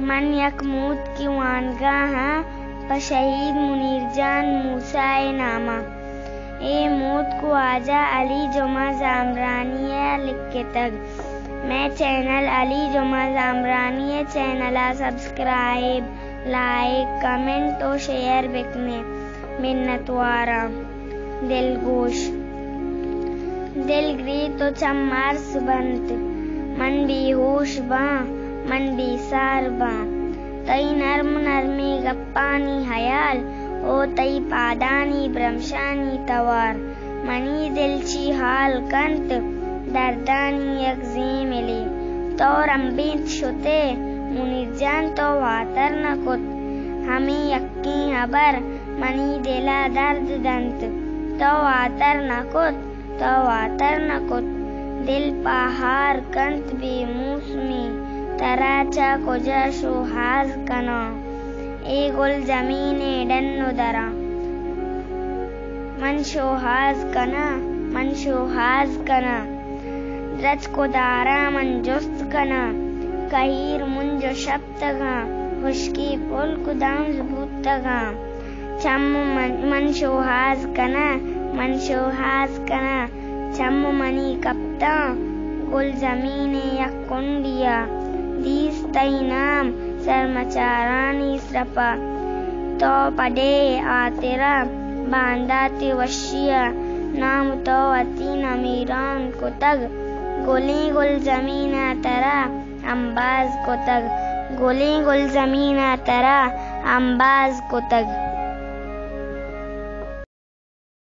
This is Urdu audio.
من یکموت کی وانگاہ شہید منیر جان موسیٰ نامہ اے موت کو آجا علی جمعہ زامرانی لکھ کے تگ میں چینل علی جمعہ زامرانی چینل سبسکرائب لائک کمنٹ و شیئر بکنے منتوارا دل گوش دل گری تو چمارس بنت من بھی ہوش باں من بھی سار باں تئی نرم نرمی گپانی حیال او تئی پادانی برمشانی توار منی دلچی حال کنت دردانی یکزی ملی تو رمبیت شتے منیر جان تو واتر نکت ہمیں یکی حبر منی دلا درد دنت تو واتر نکت دل پہار کنت بھی موسمی تراچا کجا شوہاز کنا اے گل زمین ڈنو درا من شوہاز کنا درچ کو دارا من جست کنا کہیر منجو شب تگا خشکی پل کو دام زبوت تگا چم من شوہاز کنا چم منی کپتا گل زمین یک کنڈیا دیس تئی نام سرمچارانی سرپا تو پڑے آترا بانداتی وشیا نام تو اتی نمیران کو تگ گلی گل زمین ترا امباز کو تگ